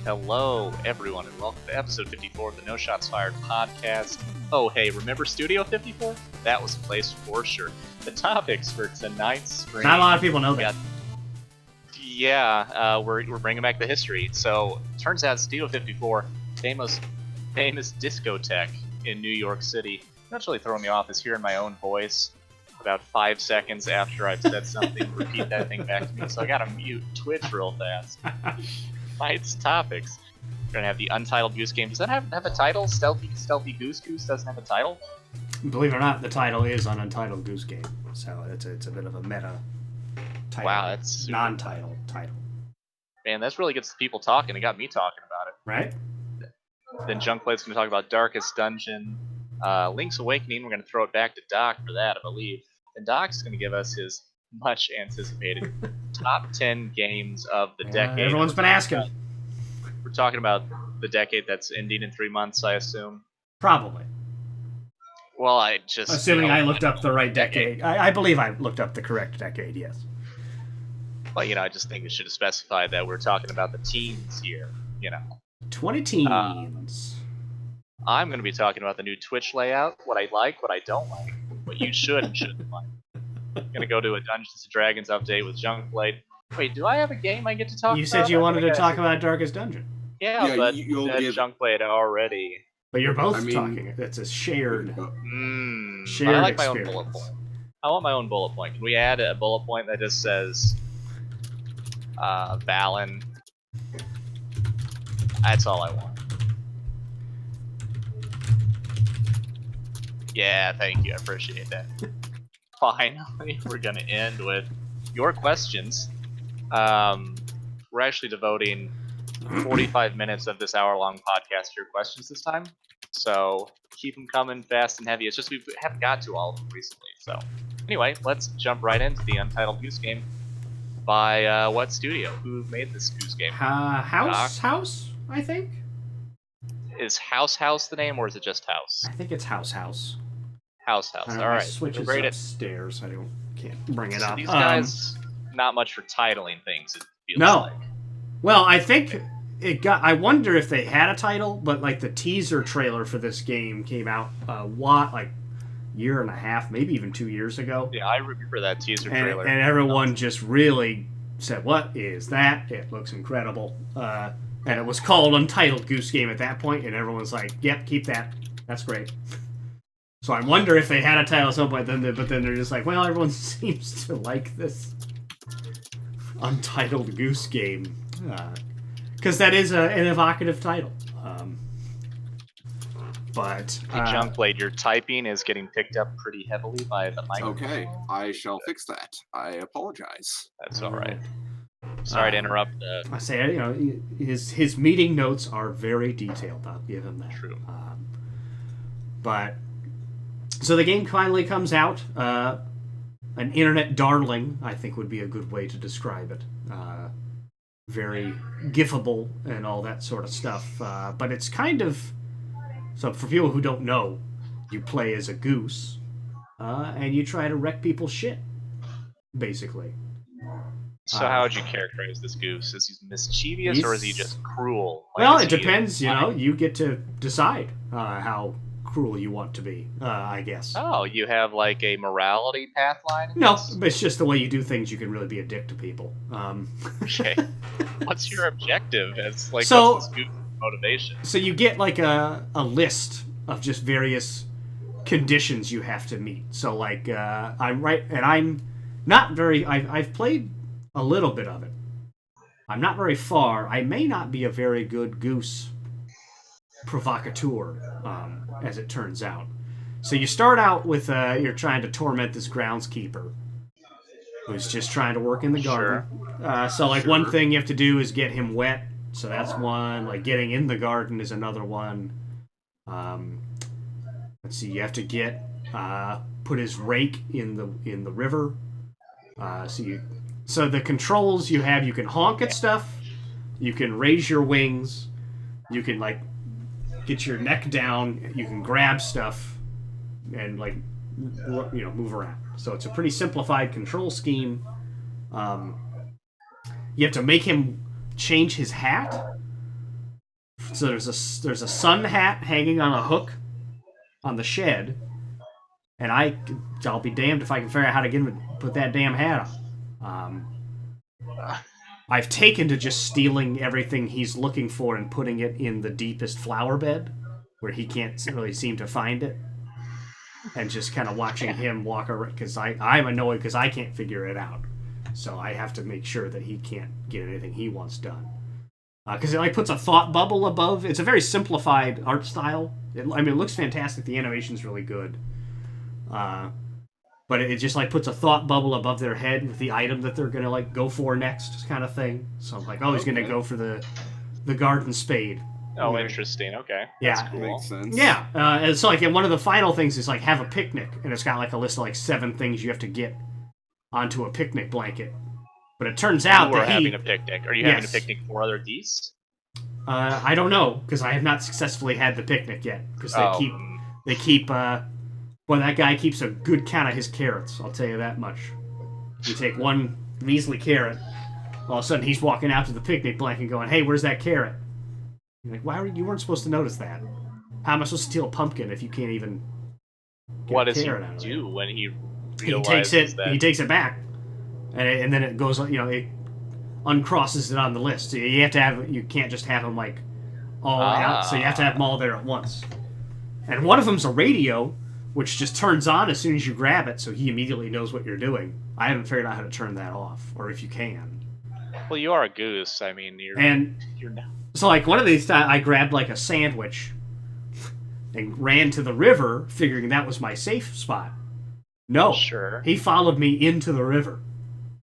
Hello, everyone, and welcome to episode 54 of the No Shots Fired podcast. Oh, hey, remember Studio 54? That was a place for sure. The topics for tonight's stream. Not a lot of people know that. We're bringing back the history. So, turns out Studio 54, famous discotheque in New York City. What's really throwing me off is hearing my own voice about 5 seconds after I've said something. Repeat that thing back to me. So I gotta mute Twitch real fast. Tonight's topics. We're gonna have the Untitled Goose game. Does that have a title? Stealthy Goose? Goose doesn't have a title? Believe it or not, the title is on Untitled Goose Game, so it's a bit of a meta title. Wow, that's super non-title title. Man, this really gets the people talking. It got me talking about it. Right? Then Junkblade's gonna talk about Darkest Dungeon. Link's Awakening, we're gonna throw it back to Doc for that, I believe. And Doc's gonna give us his much anticipated top 10 games of the decade. Everyone's been asking. We're talking about the decade that's ending in 3 months, I assume. Probably. Well, I just... Assuming I looked up the right decade. I believe I looked up the correct decade, yes. But, I just think we should have specified that we're talking about the teens here, 20 teens. I'm going to be talking about the new Twitch layout, what I like, what I don't like, what you should and shouldn't like. I'm going to go to a Dungeons & Dragons update with Junkblade. Wait, do I have a game I get to talk about? You said you wanted to talk about Darkest Dungeon. Yeah, but Junkblade already. But you're both talking. That's a shared I like my own bullet point. I want my own bullet point. Can we add a bullet point that just says Valan? That's all I want. Yeah, thank you. I appreciate that. Finally, we're going to end with your questions. We're actually devoting 45 minutes of this hour-long podcast to your questions this time. So keep them coming fast and heavy. It's just we haven't got to all of them recently. So anyway, let's jump right into the Untitled Goose Game by what studio? Who made this Goose Game? House, I think. Is House the name, or is it just House? I think it's House. House. All right. My switch is upstairs. Can't bring it up. These guys, not much for titling things. It feels like. Well, I think it got. I wonder if they had a title, but like the teaser trailer for this game came out year and a half, maybe even 2 years ago. Yeah, I remember that teaser trailer. And everyone just really said, "What is that? It looks incredible." And it was called Untitled Goose Game at that point, and everyone's like, "Yep, keep that. That's great." So I wonder if they had a title at some point, but then they're just like, well, everyone seems to like this Untitled Goose Game. Because that is an evocative title. Hey, Junkblade, your typing is getting picked up pretty heavily by the microphone. Okay, I shall fix that. I apologize. That's all right. Sorry to interrupt. I say, his meeting notes are very detailed. I'll give him that. True. So the game finally comes out. An internet darling, I think, would be a good way to describe it. Very gifable and all that sort of stuff. But it's kind of... So for people who don't know, you play as a goose, and you try to wreck people's shit, basically. So how would you characterize this goose? Is he mischievous, or is he just cruel? Well, it depends, you get to decide how cruel you want to be, I guess. Oh, you have like a morality path line? No, it's just the way you do things. You can really be a dick to people. Okay. What's your objective? What's this goose motivation? So you get like a list of just various conditions you have to meet. So like, I'm not very... I've played a little bit of it. I'm not very far. I may not be a very good goose provocateur, as it turns out. So you start out with you're trying to torment this groundskeeper who's just trying to work in the garden. One thing you have to do is get him wet. So that's one. Like getting in the garden is another one. Let's see. You have to put his rake in the river. So the controls you have, you can honk at stuff, you can raise your wings, you can get your neck down, you can grab stuff, and move around. So it's a pretty simplified control scheme. You have to make him change his hat. So there's a sun hat hanging on a hook on the shed, and I'll be damned if I can figure out how to get him to put that damn hat on. I've taken to just stealing everything he's looking for and putting it in the deepest flower bed, where he can't really seem to find it, and just kind of watching him walk around, because I'm annoyed because I can't figure it out. So I have to make sure that he can't get anything he wants done. Because it puts a thought bubble above. It's a very simplified art style. It looks fantastic. The animation's really good. But it just puts a thought bubble above their head with the item that they're gonna go for next, kind of thing. So I'm like, oh, he's gonna go for the garden spade. Oh, interesting. Okay. Yeah, that's cool. Makes sense. Yeah, and so one of the final things is have a picnic, and it's got a list of 7 things you have to get onto a picnic blanket. But it turns out that having a picnic. Are you having a picnic for other geese? I don't know, because I have not successfully had the picnic yet. Because they keep. Well, that guy keeps a good count of his carrots. I'll tell you that much. You take one measly carrot, all of a sudden he's walking out to the picnic blanket, going, "Hey, where's that carrot?" You're like, "Why you weren't supposed to notice that? How am I supposed to steal a pumpkin if you can't even?" What does he do when he realizes He takes it back, and then it goes. It uncrosses it on the list. So you have to have. You can't just have them all out. So you have to have them all there at once. And one of them's a radio, which just turns on as soon as you grab it, so he immediately knows what you're doing. I haven't figured out how to turn that off, or if you can. Well, you are a goose. I mean, you're now. So one of these times, I grabbed a sandwich and ran to the river, figuring that was my safe spot. No, sure. He followed me into the river.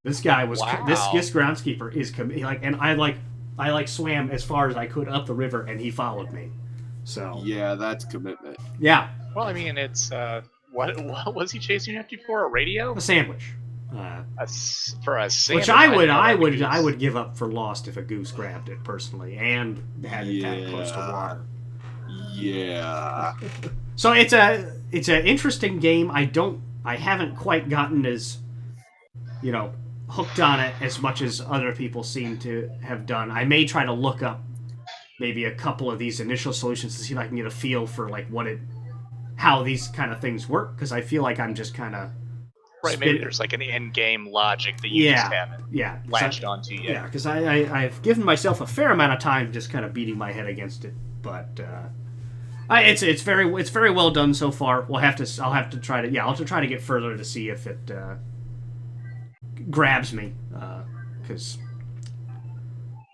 This guy was this groundskeeper is and I swam as far as I could up the river, and he followed me. So yeah, that's commitment. Yeah. Well, I mean, it's what was he chasing after you for? A radio? A sandwich. For a sandwich. Which I would give up for lost if a goose grabbed it personally and had it kind of close to water. Yeah. So it's an interesting game. I haven't quite gotten as hooked on it as much as other people seem to have done. I may try to look up maybe a couple of these initial solutions to see if I can get a feel for how these kind of things work, because I feel like I'm just kind of maybe there's an in-game logic that you just haven't latched onto yet. Yeah, because I've given myself a fair amount of time just kind of beating my head against it, but it's very well done so far. I'll have to try to get further to see if it grabs me, because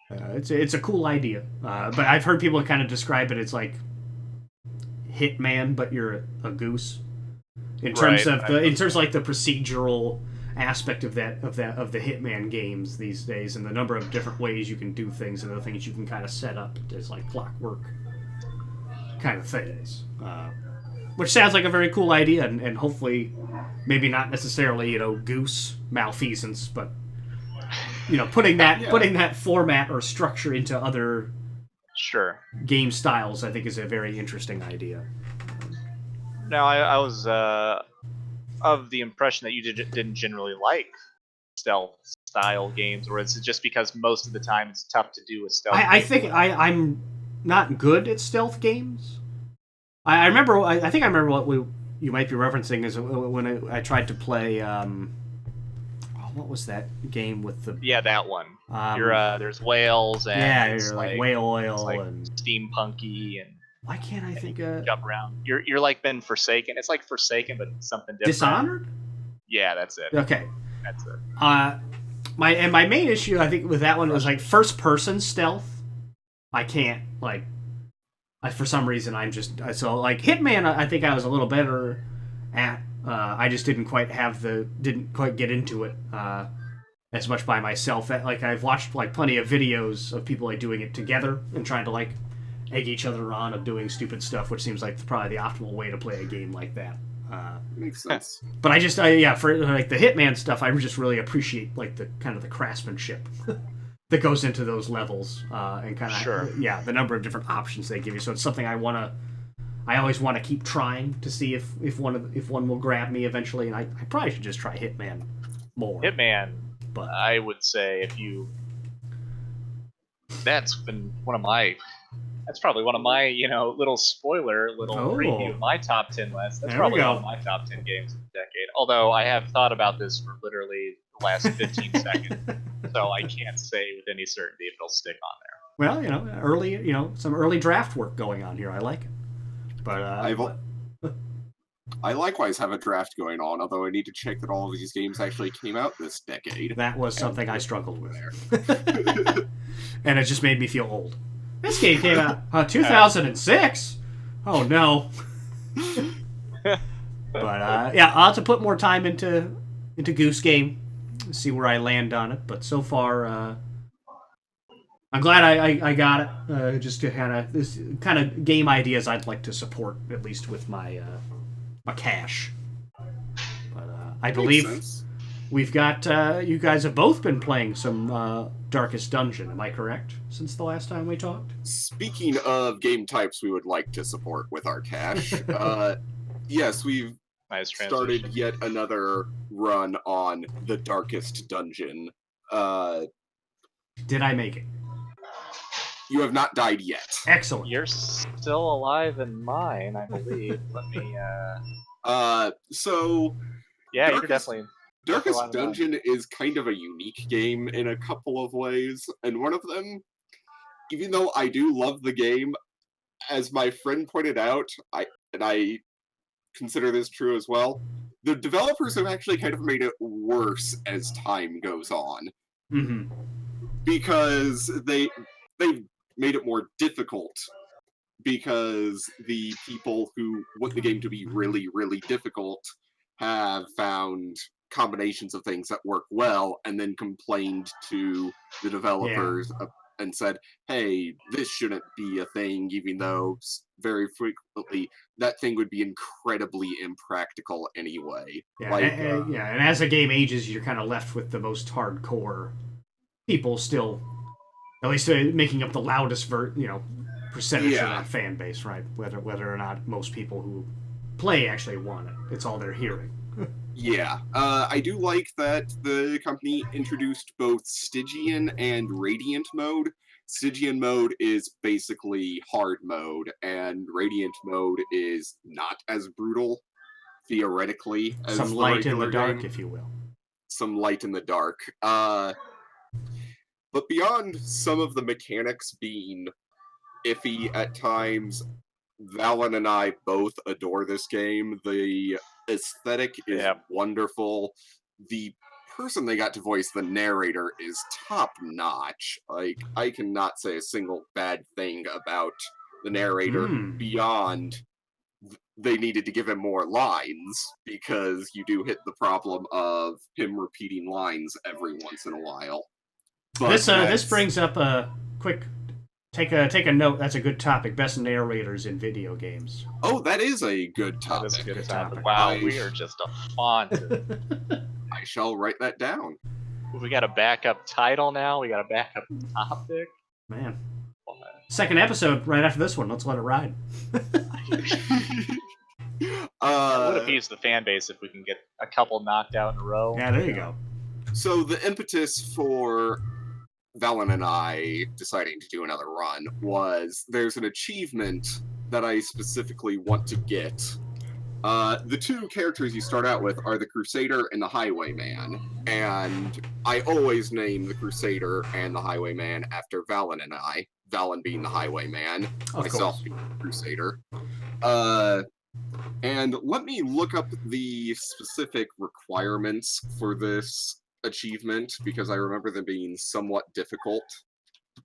it's a cool idea. But I've heard people kind of describe it as Hitman, but you're a goose. In terms of the procedural aspect of the Hitman games these days, and the number of different ways you can do things, and the things you can kind of set up as clockwork kind of things, which sounds like a very cool idea, and hopefully, maybe not necessarily goose malfeasance, but putting that format or structure into other game styles, I think is a very interesting idea. Now, I was of the impression that you didn't generally like stealth style games, or is it just because most of the time it's tough to do a stealth? I think I'm not good at stealth games. I remember. I think I remember what you might be referencing is when I tried to play. What was that game with the? Yeah, that one. There's whales and you're whale oil and steampunky and. Why can't I think of jump around? You're like been Forsaken. It's like Forsaken, but something different. Dishonored? Yeah, that's it. Okay. That's it. My main issue I think with that one was first person stealth. I can't for some reason I'm just so Hitman. I think I was a little better at. I just didn't quite get into it as much by myself. I've watched plenty of videos of people doing it together and trying to egg each other on of doing stupid stuff, which seems probably the optimal way to play a game like that. Makes sense. But I just, for the Hitman stuff, I just really appreciate the kind of the craftsmanship that goes into those levels, and kind of the number of different options they give you. So it's something I always want to keep trying to see if one will grab me eventually, and I probably should just try Hitman more. Hitman, but I would say that's been one of my That's probably one of my, little spoiler, little Oh. preview of my top 10 list. That's There we probably go. one of my top 10 games of the decade. Although I have thought about this for literally the last 15 seconds, so I can't say with any certainty if it'll stick on there. Well, early, some early draft work going on here. I like it. But I likewise have a draft going on, although I need to check that all of these games actually came out this decade. that was something I struggled with. And it just made me feel old. This game came out 2006. Oh no. But yeah, I'll have to put more time into Goose Game, see where I land on it. But so far, I'm glad I got it. Just to this kind of game ideas I'd like to support, at least with my cash. But I believe we've got you guys have both been playing some Darkest Dungeon. Am I correct? Since the last time we talked. Speaking of game types we would like to support with our cash, yes, we've Nice started transition. yet another run on the Darkest Dungeon. Did I make it? You have not died yet. Excellent. You're still alive in mine, I believe. Let me. So Yeah, you're Darkest- definitely. Darkest alive in mine. Dungeon is kind of a unique game in a couple of ways, and one of them, even though I do love the game, as my friend pointed out, I consider this true as well, the developers have actually kind of made it worse as time goes on. Mm-hmm. Because they made it more difficult, because the people who want the game to be really, really difficult have found combinations of things that work well and then complained to the developers and said, hey, this shouldn't be a thing, even though very frequently that thing would be incredibly impractical anyway. Yeah, and as the game ages, you're kind of left with the most hardcore people still, at least making up the loudest percentage of that fan base, right? Whether or not most people who play actually want it, it's all they're hearing. Yeah, I do like that the company introduced both Stygian and Radiant mode. Stygian mode is basically hard mode, and Radiant mode is not as brutal, theoretically, as some the light in the regular dark, game. if you will. Some light in the dark. But beyond some of the mechanics being iffy at times, Valan and I both adore this game. The aesthetic is wonderful. The person they got to voice the narrator is top notch. Like, I cannot say a single bad thing about the narrator beyond they needed to give him more lines, because you do hit the problem of him repeating lines every once in a while. But this brings up a quick take a note. That's a good topic. Best narrators in video games. Oh, that is a good topic. That is a good topic. Wow, we are just a font. I shall write that down. We got a backup title now. We got a backup topic. Man. Second episode right after this one. Let's let it ride. It would appease the fan base if we can get a couple knocked out in a row. Yeah, there you go. So the impetus for Valan and I deciding to do another run was there's an achievement that I specifically want to get. The two characters you start out with are the Crusader and the Highwayman, and I always name the Crusader and the Highwayman after Valan and I, Valan being the Highwayman, myself being the Crusader. And let me look up the specific requirements for this achievement, because I remember them being somewhat difficult.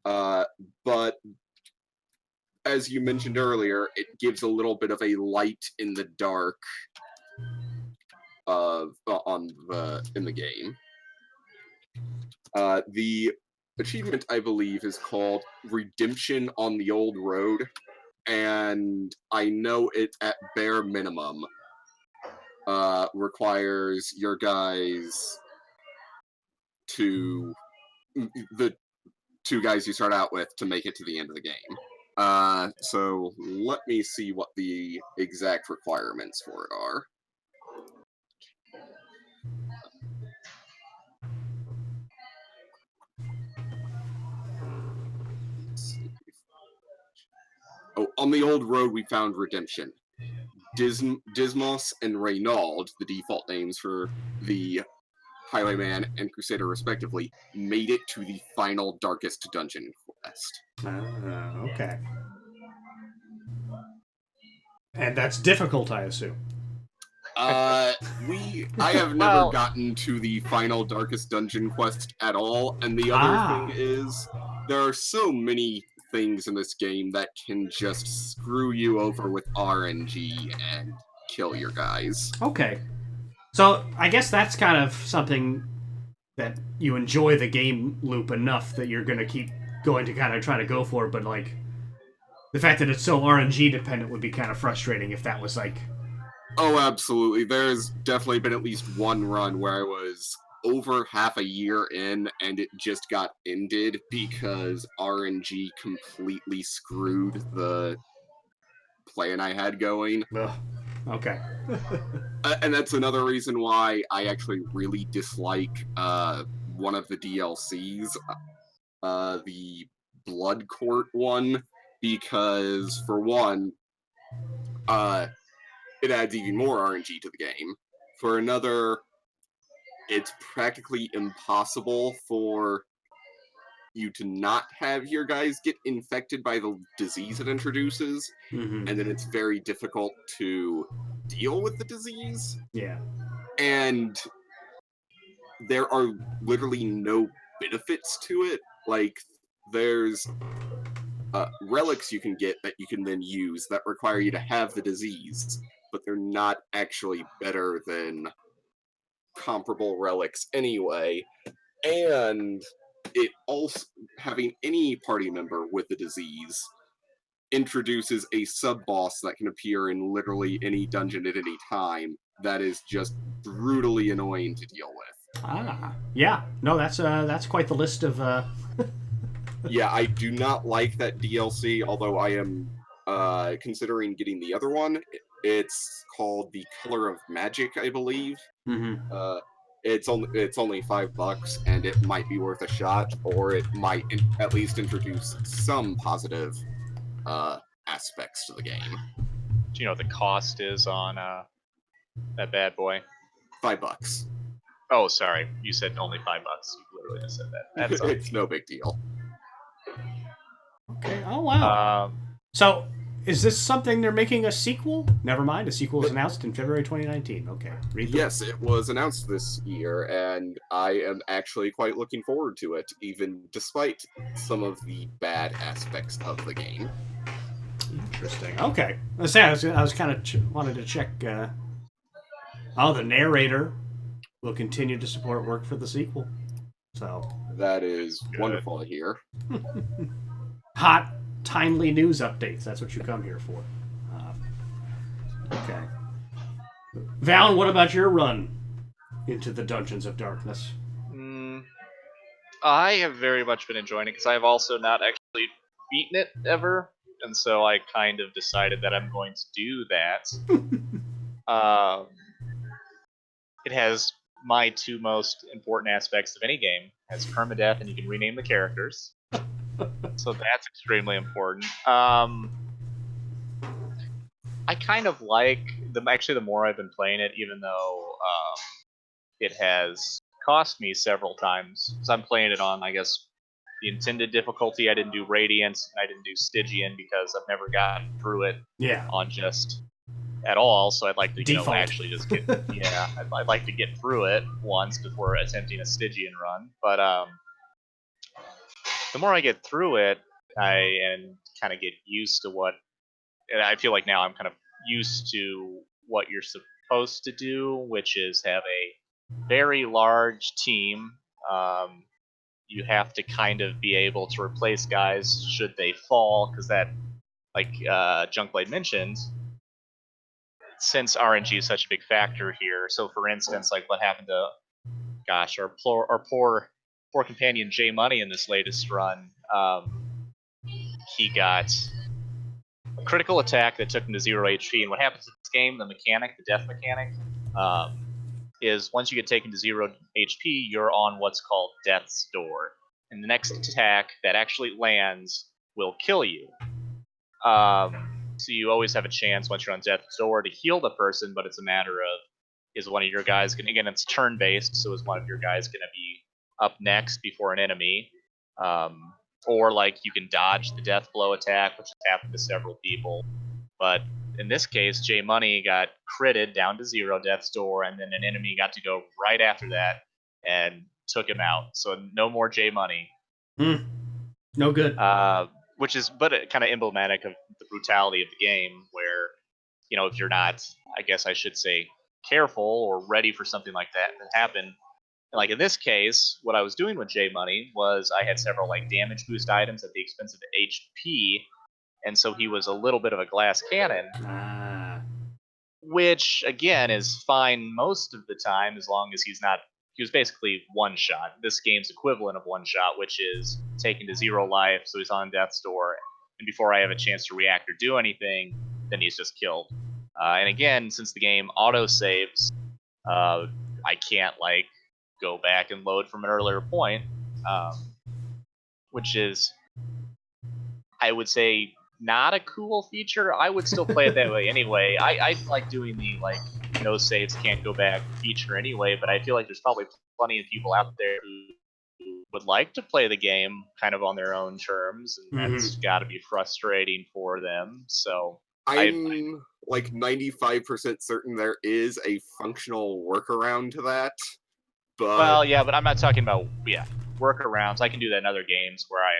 But as you mentioned earlier, it gives a little bit of a light in the dark in the game. The achievement, I believe, is called Redemption on the Old Road, and I know it at bare minimum requires your guys to the two guys you start out with to make it to the end of the game. So let me see what the exact requirements for it are. on the old road we found redemption. Dismos and Reynald, the default names for the Highwayman and Crusader respectively, made it to the final darkest dungeon quest. Okay. And that's difficult, I assume. I have never Well- gotten to the final darkest dungeon quest at all, and the other thing is there are so many things in this game that can just screw you over with RNG and kill your guys. Okay. So I guess that's kind of something that you enjoy the game loop enough that you're going to keep going to kind of try to go for, but like the fact that it's so RNG dependent would be kind of frustrating if that was like... Oh, absolutely. There's definitely been at least one run where I was over half a year in and it just got ended because RNG completely screwed the plan I had going. Ugh. Okay. And that's another reason why I actually really dislike one of the DLCs, the Blood Court one, because for one, it adds even more RNG to the game. For another, it's practically impossible for you to not have your guys get infected by the disease it introduces, Mm-hmm. and then it's very difficult to deal with the disease. Yeah. And there are literally no benefits to it. Like, there's relics you can get that you can then use that require you to have the disease, but they're not actually better than comparable relics anyway. And it also, having any party member with the disease introduces a sub-boss that can appear in literally any dungeon at any time that is just brutally annoying to deal with. Yeah. No, that's quite the list of Yeah, I do not like that DLC, although I am considering getting the other one. It's called The Color of Magic, I believe. Mm-hmm. It's only $5, and it might be worth a shot, or it might at least introduce some positive aspects to the game. Do you know what the cost is on that bad boy? $5. Oh, sorry. You said only $5. You literally just said that. That's It's no big deal. Okay. Oh wow. Um, So, is this something they're making a sequel? Never mind. A sequel was announced in February 2019. Okay. Yes, it was announced this year, and I am actually quite looking forward to it, even despite some of the bad aspects of the game. Interesting. Okay. I was kind of wanted to check. The narrator will continue to support work for the sequel. So That is Good. wonderful to hear. hot, timely news updates. That's what you come here for. Okay. Val, what about your run into the Dungeons of Darkness? I have very much been enjoying it because I've also not actually beaten it ever, and so I kind of decided that I'm going to do that. It has my two most important aspects of any game. It has permadeath, and you can rename the characters, so that's extremely important. I kind of like the more I've been playing it, even though it has cost me several times. Because I'm playing it on, I guess, the intended difficulty. I didn't do Radiant, and I didn't do Stygian because I've never gotten through it on just at all. So I'd like to, actually just get I'd like to get through it once before attempting a Stygian run. But the more I get through it, and kind of get used to what, and I feel like now I'm kind of used to what you're supposed to do, which is have a very large team. You have to kind of be able to replace guys should they fall, because that, like Junkblade mentioned, since RNG is such a big factor here. So, for instance, like what happened to, our poor companion J Money in this latest run. He got a critical attack that took him to 0 HP, and what happens in this game, the death mechanic, is once you get taken to 0 HP, you're on what's called Death's Door. And the next attack that actually lands will kill you. So you always have a chance once you're on death's door to heal the person, but it's a matter of, is one of your guys gonna, again, it's turn based, so is one of your guys gonna be up next before an enemy? Or like you can dodge the death blow attack, which has happened to several people. But in this case, J Money got critted down to 0 death's door, and then an enemy got to go right after that and took him out. So no more J Money. No good. Which is, but kind of emblematic of the brutality of the game, where, you know, if you're not, I guess I should say, careful or ready for something like that to happen. Like in this case, what I was doing with J Money was I had several like damage boost items at the expense of HP, and so he was a little bit of a glass cannon, which again is fine most of the time as long as he's not. He was basically one shot. This game's equivalent of one shot, which is taken to 0 life, so he's on death's door, and before I have a chance to react or do anything, then he's just killed. And again, since the game auto saves, I can't like go back and load from an earlier point, which is, I would say, not a cool feature. I would still play it that way anyway. I like doing the like no saves, can't go back feature anyway, but I feel like there's probably plenty of people out there who would like to play the game kind of on their own terms, and that's got to be frustrating for them. So I'm like 95% certain there is a functional workaround to that. But well, yeah, but I'm not talking about workarounds. I can do that in other games where I,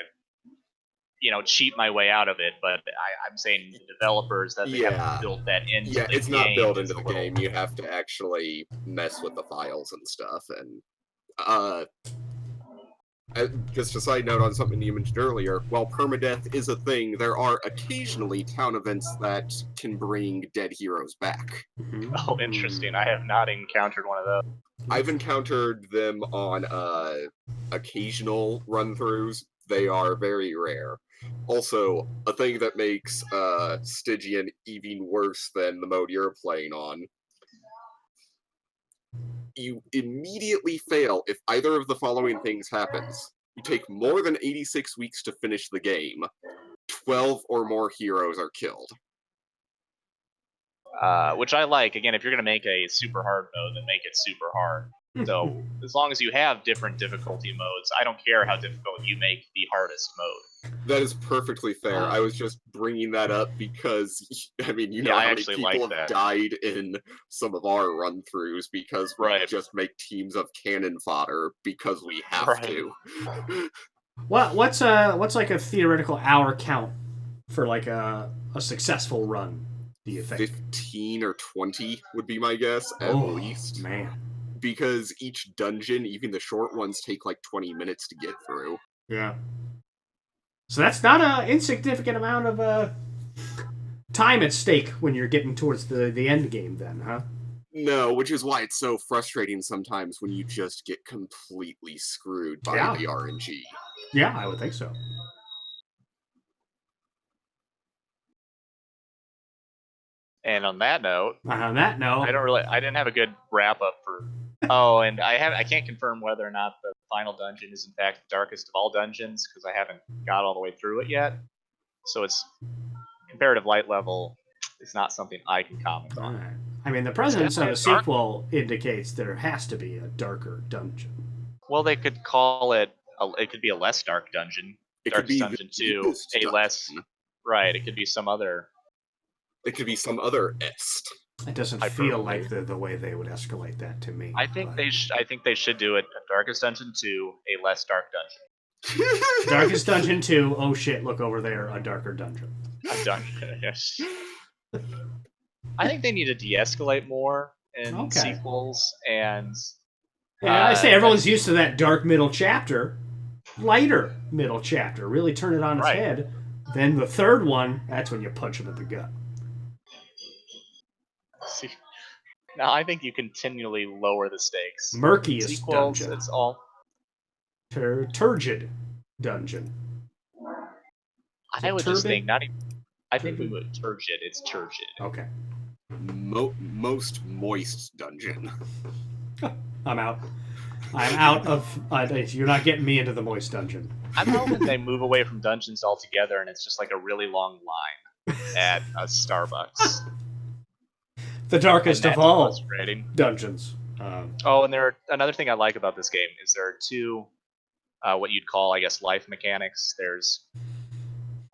you know, cheat my way out of it, but I'm saying the developers that they haven't built that into the game. Yeah, it's not built into the game. You have to actually mess with the files and stuff. And just a side note on something you mentioned earlier, while permadeath is a thing, there are occasionally town events that can bring dead heroes back. Oh, interesting. I have not encountered one of those. I've encountered them on occasional run-throughs. They are very rare. Also, a thing that makes Stygian even worse than the mode you're playing on, you immediately fail if either of the following things happens. You take more than 86 weeks to finish the game. 12 or more heroes are killed. Which I like. Again, if you're going to make a super hard mode, then make it super hard. So as long as you have different difficulty modes, I don't care how difficult you make the hardest mode. That is perfectly fair. I was just bringing that up because, I mean, you know how many people have died in some of our run-throughs because we just make teams of cannon fodder because we have to. What's like a theoretical hour count for like a successful run, do you think? 15 or 20 would be my guess, at least. Man. Because each dungeon, even the short ones, take like 20 minutes to get through. Yeah. So that's not an insignificant amount of time at stake when you're getting towards the end game then, huh? No, which is why it's so frustrating sometimes when you just get completely screwed by the RNG. Yeah, I would think so. And on that note, I didn't have a good wrap up for. Oh, and I can't confirm whether or not the final dungeon is in fact the darkest of all dungeons because I haven't got all the way through it yet. So it's comparative light level. It's not something I can comment on. Right. I mean, the presence of a sequel indicates there has to be a darker dungeon. Well, they could call it. It could be a less dark dungeon. Darkest Dungeon 2, a less. Right. It could be some other. It could be some other est. It doesn't feel like the way they would escalate that to me. I think they should do it. Darkest Dungeon 2, a less dark dungeon. Darkest Dungeon 2. Oh shit! Look over there, a darker dungeon. A dungeon. Yes. I think they need to de-escalate more in sequels, and I say everyone's used to that dark middle chapter. Lighter middle chapter. Really turn it on its head. Then the third one, that's when you punch them in the gut. See, now I think you continually lower the stakes. Murkiest sequels, dungeon. It's all turgid dungeon. I would just think not even. I think we would turgid. It's turgid. Okay. Most moist dungeon. I'm out. I'm out of. You're not getting me into the moist dungeon. I'm hoping they move away from dungeons altogether, and it's just like a really long line. at a Starbucks. The darkest And of that's all frustrating. dungeons. Oh, and another thing I like about this game is there are two, what you'd call, I guess, life mechanics. There's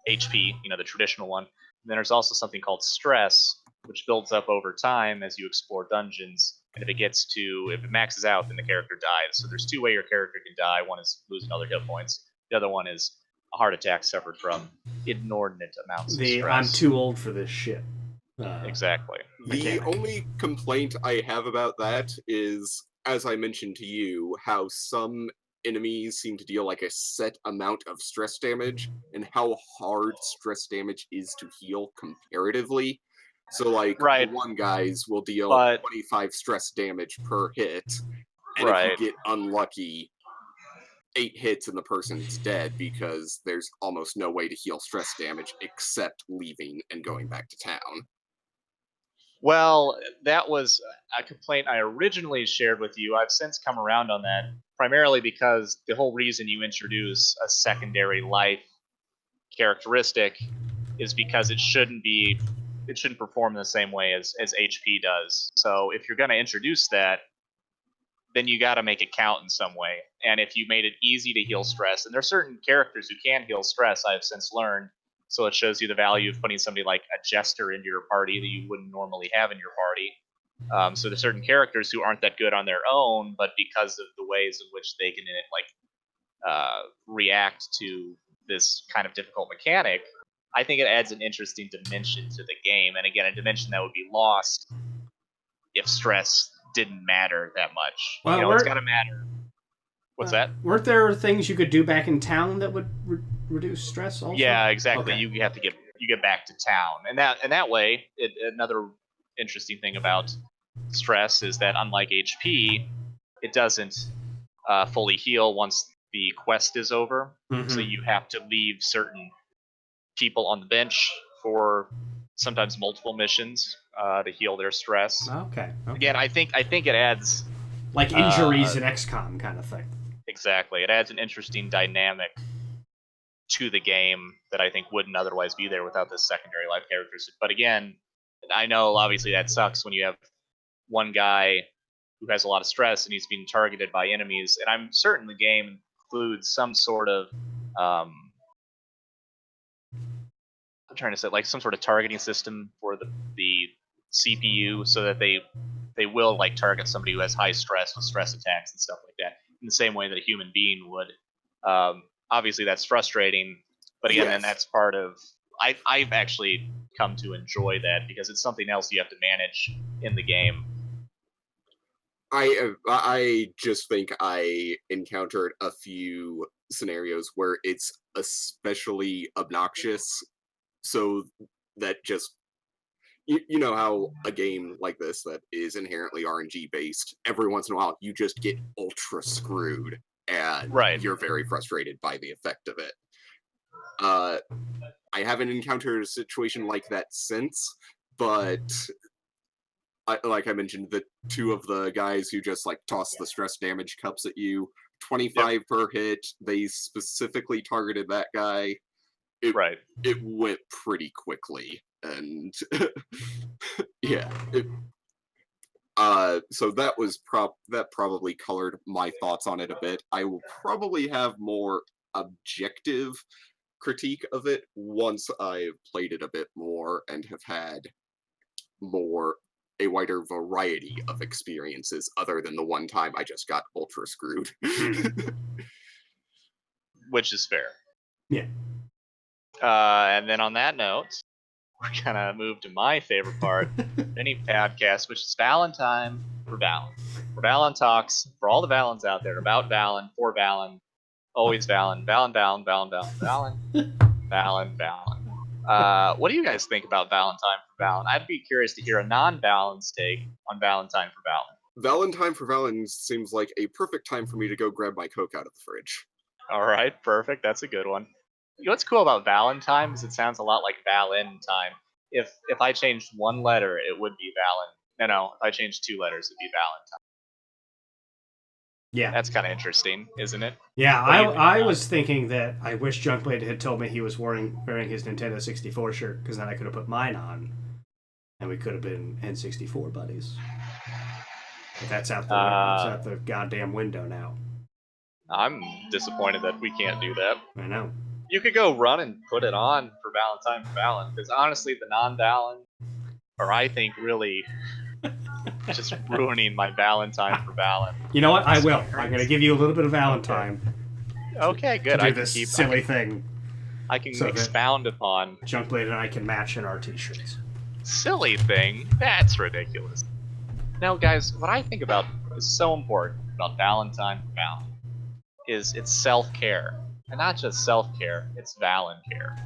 HP, the traditional one. And then there's also something called stress, which builds up over time as you explore dungeons. And if it maxes out, then the character dies. So there's two ways your character can die. One is losing other hit points. The other one is a heart attack suffered from inordinate amounts of stress. I'm too old for this shit. Exactly. The only complaint I have about that is, as I mentioned to you, how some enemies seem to deal like a set amount of stress damage, and how hard stress damage is to heal comparatively. So, like, Right. the one guys will deal But 25 stress damage per hit, and right. if you get unlucky, 8 hits and the person's dead because there's almost no way to heal stress damage except leaving and going back to town. Well, that was a complaint I originally shared with you. I've since come around on that, primarily because the whole reason you introduce a secondary life characteristic is because it shouldn't perform the same way as HP does. So if you're going to introduce that, then you got to make it count in some way. And if you made it easy to heal stress, and there are certain characters who can heal stress, I've since learned. So it shows you the value of putting somebody like a jester into your party that you wouldn't normally have in your party. So there's certain characters who aren't that good on their own, but because of the ways in which they can react to this kind of difficult mechanic, I think it adds an interesting dimension to the game. And again, a dimension that would be lost if stress didn't matter that much. Well, it's got to matter. What's that? Weren't there things you could do back in town that would reduce stress also? Yeah, exactly. Okay. You have to get back to town, and that way, another interesting thing about stress is that unlike HP, it doesn't fully heal once the quest is over. Mm-hmm. So you have to leave certain people on the bench for sometimes multiple missions to heal their stress. Okay. Again, I think it adds like injuries in XCOM kind of thing. Exactly. It adds an interesting dynamic to the game that I think wouldn't otherwise be there without this secondary life characters. But again, I know obviously that sucks when you have one guy who has a lot of stress and he's being targeted by enemies. And I'm certain the game includes some sort of I'm trying to say like some sort of targeting system for the CPU so that they will like target somebody who has high stress with stress attacks and stuff like that in the same way that a human being would. Obviously, that's frustrating, but again, then that's part of. I've actually come to enjoy that because it's something else you have to manage in the game. I just think I encountered a few scenarios where it's especially obnoxious, so that just you know how a game like this that is inherently RNG based, every once in a while you just get ultra screwed and you're very frustrated by the effect of it. I haven't encountered a situation like that since, but like I mentioned, the two of the guys who just like toss the stress damage cups at you, 25 per hit, they specifically targeted that guy. It went pretty quickly, and yeah. So that was that probably colored my thoughts on it a bit. I will probably have more objective critique of it once I've played it a bit more and have had a wider variety of experiences other than the one time I just got ultra screwed. Which is fair. Yeah. And then on that note, we're gonna move to my favorite part of any podcast, which is Valentine for Valan. Where Valan talks for all the Valans out there about Valan, for Valan, always Valan, Valan, Valan, Valan, Valan, Valan, Valan, Valan. What do you guys think about Valentine for Valan? I'd be curious to hear a non-Valan's take on Valentine for Valan. Valentine for Valan seems like a perfect time for me to go grab my Coke out of the fridge. All right, perfect. That's a good one. You know what's cool about Valentine is it sounds a lot like Valentine. If I changed one letter, it would be Valen. No, if I changed two letters, it'd be Yeah. That's kind of interesting, isn't it? Yeah, What do you think I about was thinking that I wish Junkblade had told me he was wearing his Nintendo 64 shirt, because then I could have put mine on, and we could have been N64 buddies. But that's out the goddamn window now. I'm disappointed that we can't do that. I know. You could go run and put it on for Valentine for Valan, because honestly, the non-Valan are, I think, really just ruining my Valentine for Valan. You know what? I will. I'm going to give you a little bit of Valentine. Okay, good. To do this silly thing. I can expound upon Junkblade and I can match in our t-shirts. Silly thing? That's ridiculous. Now, guys, what I think about is so important about Valentine for Valan is it's self-care. And not just self-care, it's Valan care.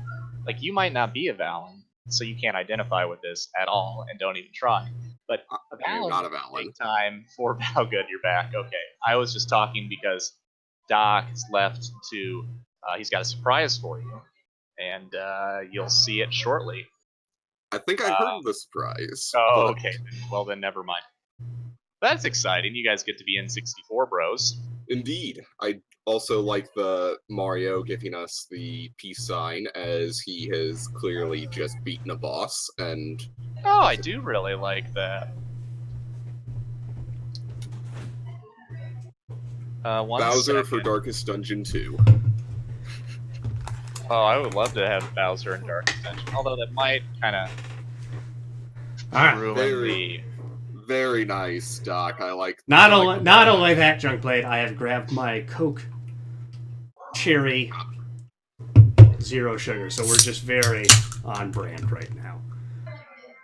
Like, you might not be a Valan, so you can't identify with this at all, and don't even try. But a Valan, not a Valan. Take time for how good you're back. Okay, I was just talking because Doc is left to. He's got a surprise for you, and you'll see it shortly. I think I heard the surprise. Oh, okay. Well, then never mind. That's exciting. You guys get to be N64 bros. Indeed. I also like the Mario giving us the peace sign, as he has clearly just beaten a boss, and... Oh, I do really like that. Bowser for Darkest Dungeon 2. Oh, I would love to have Bowser in Darkest Dungeon, although that might kind of ruin the... Very nice, Doc. I like. Not only that, Junkblade. I have grabbed my Coke Cherry Zero Sugar, so we're just very on brand right now.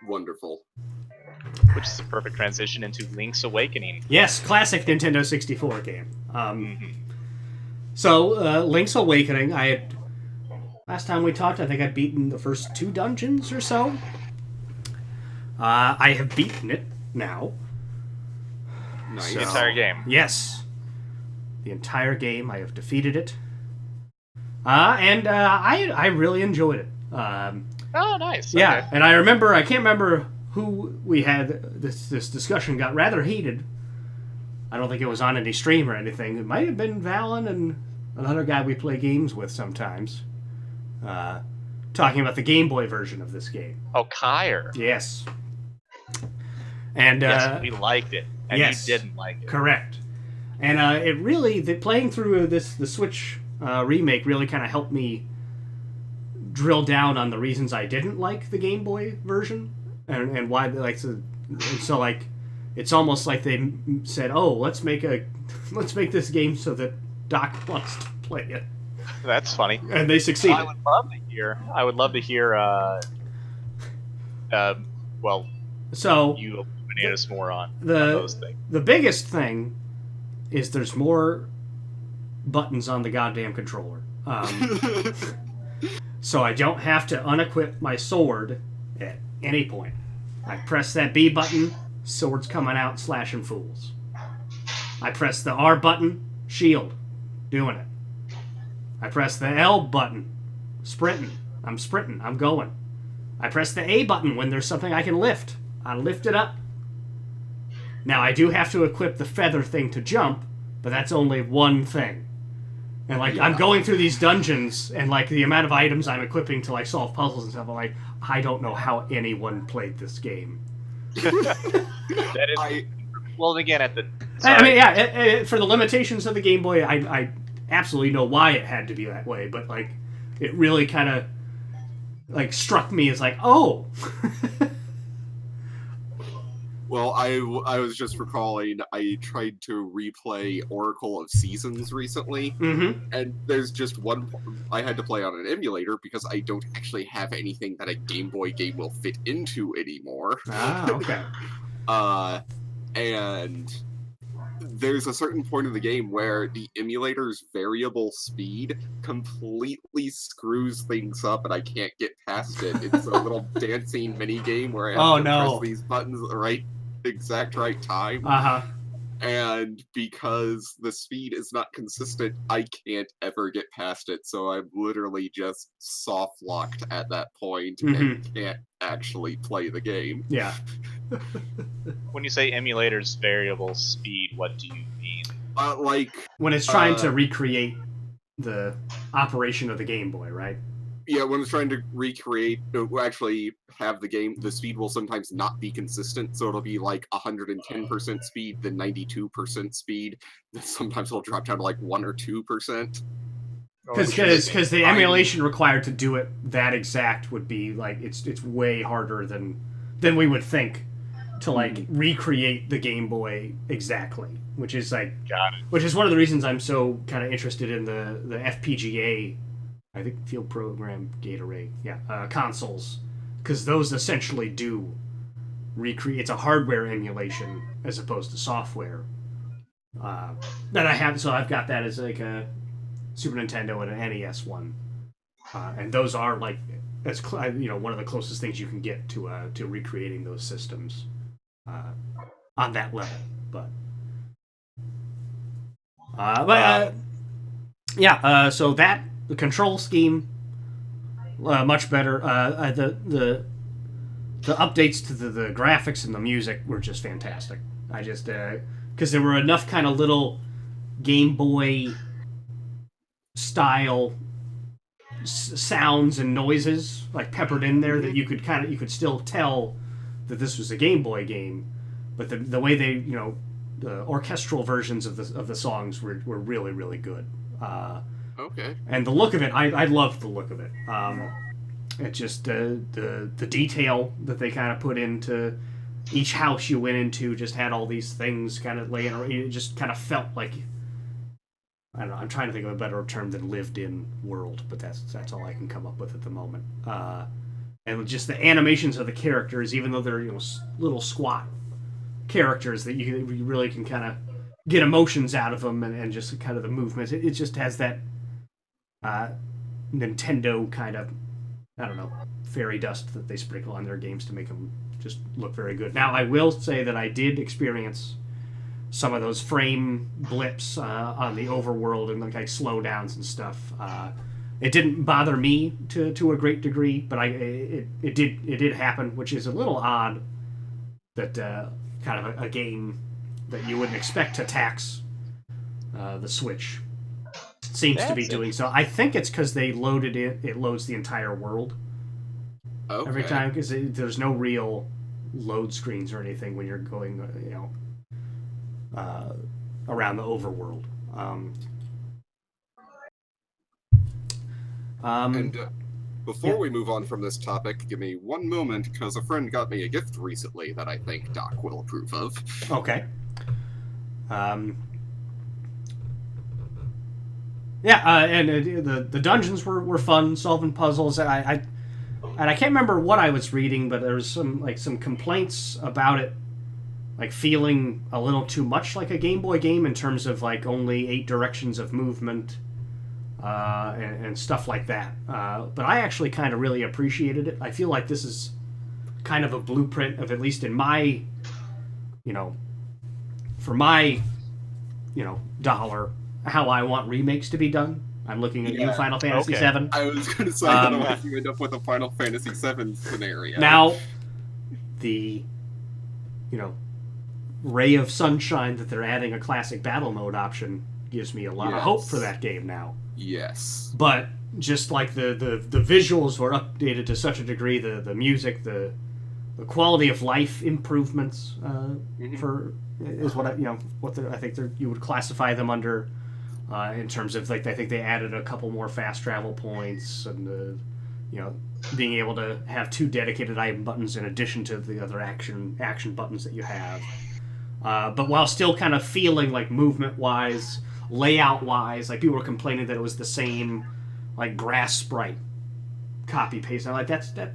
Wonderful. Which is a perfect transition into Link's Awakening. Yes, classic Nintendo 64 game. So, Link's Awakening, last time we talked, I think I'd beaten the first 2 dungeons or so. I have beaten it now. Nice. The entire game. Yes. The entire game. I have defeated it. And I really enjoyed it. Oh, nice. Yeah, okay. and I can't remember who we had, this discussion got rather heated. I don't think it was on any stream or anything. It might have been Valan and another guy we play games with sometimes. Talking about the Game Boy version of this game. Oh, Kyre. Yes. And yes, we liked it, and yes, you didn't like it. Correct. And it really, playing through the Switch remake really kind of helped me drill down on the reasons I didn't like the Game Boy version, and why they like to. So like, it's almost like they said, "Oh, let's make this game so that Doc wants to play it." That's funny. And they succeeded. I would love to hear. Well, so you illuminate us more on those things. The biggest thing is there's more buttons on the goddamn controller. So I don't have to unequip my sword at any point. I press that B button, sword's coming out, slashing fools. I press the R button, shield, doing it. I press the L button, sprinting, I'm going. I press the A button when there's something I can lift. I lift it up. Now, I do have to equip the feather thing to jump, but that's only one thing. And, like, I'm going through these dungeons, and, like, the amount of items I'm equipping to, like, solve puzzles and stuff, I'm like, I don't know how anyone played this game. That is... Well, again, I mean, yeah, for the limitations of the Game Boy, I absolutely know why it had to be that way, but, like, it really kind of, like, struck me as, like, oh... Well, I was just recalling, I tried to replay Oracle of Seasons recently, and there's just one... I had to play on an emulator because I don't actually have anything that a Game Boy game will fit into anymore. Ah, okay. And there's a certain point in the game where the emulator's variable speed completely screws things up, and I can't get past it. It's a little dancing mini game where I have to press these buttons at the exact right time. And because the speed is not consistent, I can't ever get past it, so I'm literally just soft locked at that point and can't actually play the game. Yeah. When you say emulator's variable speed, what do you mean? when it's trying to recreate the operation of the Game Boy, right? Yeah, when it's trying to recreate, actually have the speed will sometimes not be consistent, so it'll be like 110% speed, then 92% speed, then sometimes it'll drop down to like 1 or 2%. Because the emulation required to do it that exact would be like it's way harder than we would think to like recreate the Game Boy exactly, which is like which is one of the reasons I'm so kind of interested in the FPGA, I think Field Program Gate Array, consoles, because those essentially do recreate. It's a hardware emulation as opposed to software. That I have, so I've got that as like a Super Nintendo and an NES one, and those are like one of the closest things you can get to recreating those systems on that level. So that the control scheme much better. The updates to the graphics and the music were just fantastic. I just because there were enough kind of little Game Boy style sounds and noises like peppered in there that you could still tell that this was a Game Boy game, but the way they the orchestral versions of the songs were really, really good. Okay. And the look of it, I loved the look of it. It just the detail that they kind of put into each house you went into just had all these things kind of laying around. It just kind of felt like, I don't know, I'm trying to think of a better term than lived in world, but that's all I can come up with at the moment. And just the animations of the characters, even though they're little squat characters that you really can kind of get emotions out of them, and just kind of the movements. It just has that Nintendo kind of, I don't know, fairy dust that they sprinkle on their games to make them just look very good. Now, I will say that I did experience some of those frame blips on the overworld and like slowdowns and stuff. It didn't bother me to a great degree, but it did happen, which is a little odd that kind of a game that you wouldn't expect to tax the Switch seems to be doing so. I think it's because they loaded it. It loads the entire world every time, because there's no real load screens or anything when you're going, around the overworld. And before we move on from this topic, give me one moment, because a friend got me a gift recently that I think Doc will approve of. Okay. And the dungeons were fun, solving puzzles. And I can't remember what I was reading, but there was some complaints about it, like feeling a little too much like a Game Boy game in terms of like only 8 directions of movement, and stuff like that. But I actually kind of really appreciated it. I feel like this is kind of a blueprint of, at least in my, for my, dollar, how I want remakes to be done. I'm looking at you, Final Fantasy VII. I was going to say, I don't know if you end up with a Final Fantasy VII scenario. Now, the, ray of sunshine that they're adding a classic battle mode option gives me a lot of hope for that game now. Yes. But just like the visuals were updated to such a degree, the music, the quality of life improvements for is what I think you would classify them under, in terms of like I think they added a couple more fast travel points and being able to have 2 dedicated item buttons in addition to the other action buttons that you have. But while still kind of feeling like movement-wise, layout-wise, like people were complaining that it was the same like grass sprite copy-paste. I'm like, that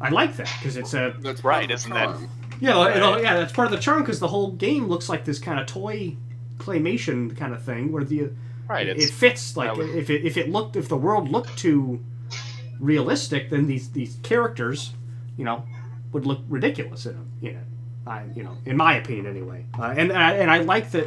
I like that, because it's a... That's right, isn't that... Yeah, that's part of the charm, because the whole game looks like this kind of toy claymation kind of thing, where it fits, like, if the world looked too realistic, then these characters, would look ridiculous in it. In my opinion, anyway. And I like that,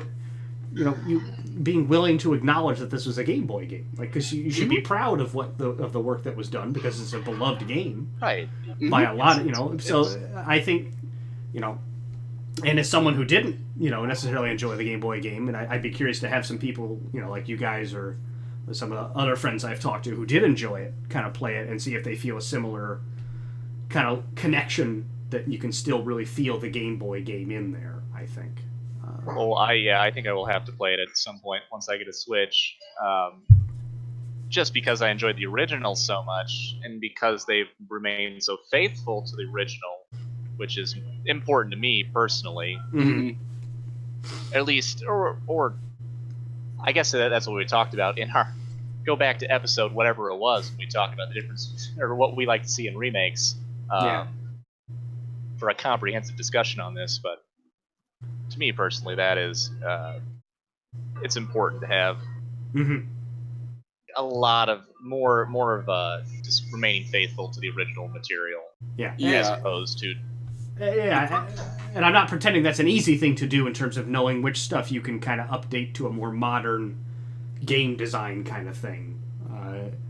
you being willing to acknowledge that this was a Game Boy game, like, because you should be proud of the work that was done, because it's a beloved game, right? By a lot of, So I think, and as someone who didn't necessarily enjoy the Game Boy game, and I'd be curious to have some people, like you guys or some of the other friends I've talked to who did enjoy it, kind of play it and see if they feel a similar kind of connection that you can still really feel the Game Boy game in there, I think. I think I will have to play it at some point once I get a Switch. Just because I enjoyed the original so much, and because they've remained so faithful to the original, which is important to me personally. Mm-hmm. At least, or I guess that's what we talked about in our go back to episode whatever it was when we talked about the difference or what we like to see in remakes. For a comprehensive discussion on this, but to me personally, that is it's important to have a lot of more of just remaining faithful to the original material, as opposed to and I'm not pretending that's an easy thing to do in terms of knowing which stuff you can kind of update to a more modern game design kind of thing,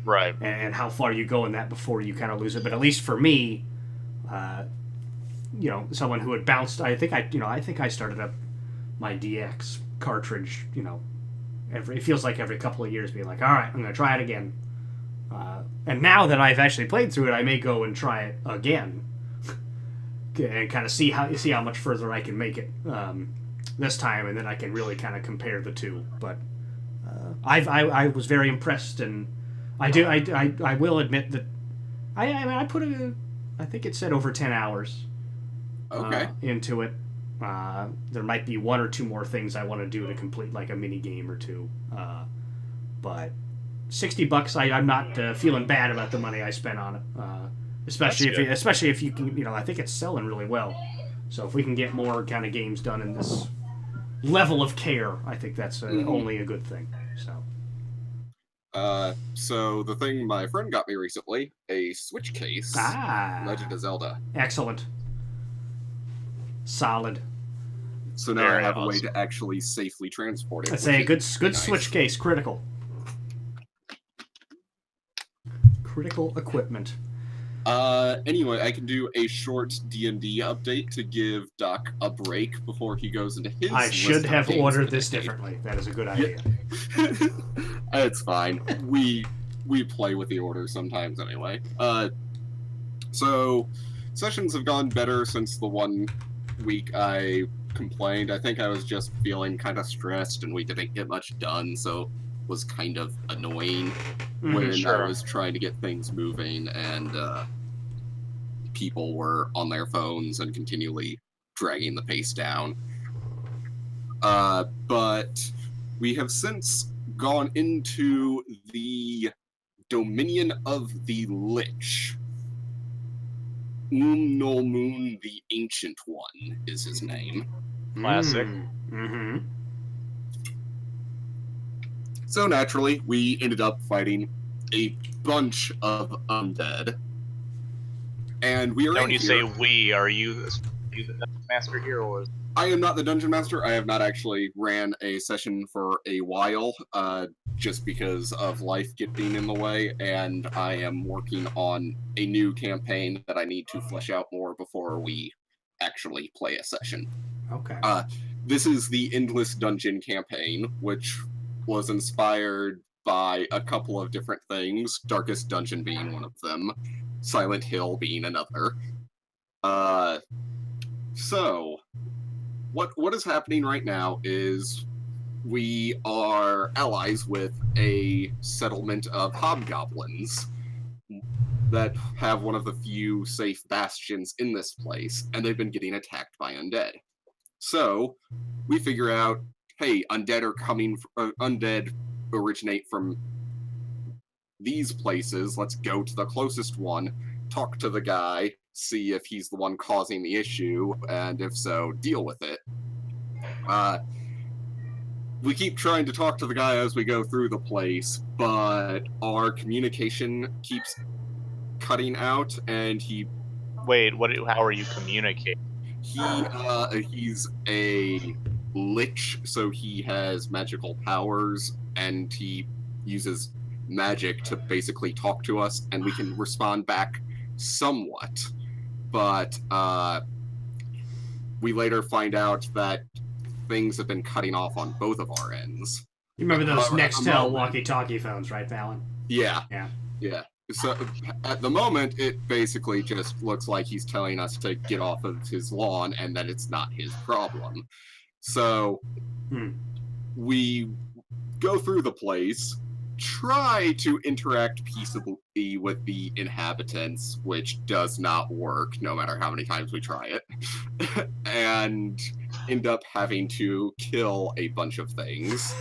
right? And how far you go in that before you kind of lose it. But at least for me, someone who had bounced, I think I started up my DX cartridge, it feels like every couple of years being like, all right, I'm going to try it again. And now that I've actually played through it, I may go and try it again and kind of see how much further I can make it this time, and then I can really kind of compare the two. But I was very impressed, and I will admit that I put I think it said over 10 hours into it. There might be one or two more things I want to do to complete like a mini game or two, but $60 I'm not feeling bad about the money I spent on it, especially if you can, I think it's selling really well, so if we can get more kind of games done in this level of care, I think that's only a good thing. So the thing my friend got me recently, a Switch case, Legend of Zelda. Excellent. Solid. So now I have a way to actually safely transport it. I'd say a good nice. Switch case, critical. Critical equipment. Anyway, I can do a short D&D update to give Doc a break before he goes into his. I should have ordered this differently. That is a good idea. It's fine. We play with the order sometimes anyway. So sessions have gone better since the 1 week I complained. I think I was just feeling kind of stressed and we didn't get much done, so it was kind of annoying when I was trying to get things moving and people were on their phones and continually dragging the pace down. But we have since gone into the Dominion of the Lich. Moon, the Ancient One, is his name. Classic. Mm-hmm. So naturally, we ended up fighting a bunch of undead. And we are Don't you say we? Are you the master here, or is... I am not the dungeon master. I have not actually ran a session for a while, just because of life getting in the way, and I am working on a new campaign that I need to flesh out more before we actually play a session. Okay. This is the Endless Dungeon campaign, which was inspired by a couple of different things, Darkest Dungeon being one of them, Silent Hill being another. So, what is happening right now is we are allies with a settlement of hobgoblins that have one of the few safe bastions in this place, and they've been getting attacked by undead. So, we figure out, hey, undead originate from these places. Let's go to the closest one, talk to the guy, see if he's the one causing the issue, and if so, deal with it. We keep trying to talk to the guy as we go through the place, but our communication keeps cutting out, and he... Wait, how are you communicating? He's a lich, so he has magical powers, and he uses magic to basically talk to us, and we can respond back somewhat. But we later find out that things have been cutting off on both of our ends. You remember those However, at the Nextel moment- walkie-talkie phones, right, Valan? Yeah. Yeah. Yeah. So at the moment, it basically just looks like he's telling us to get off of his lawn and that it's not his problem. So we go through the place, try to interact peaceably with the inhabitants, which does not work no matter how many times we try it, and end up having to kill a bunch of things.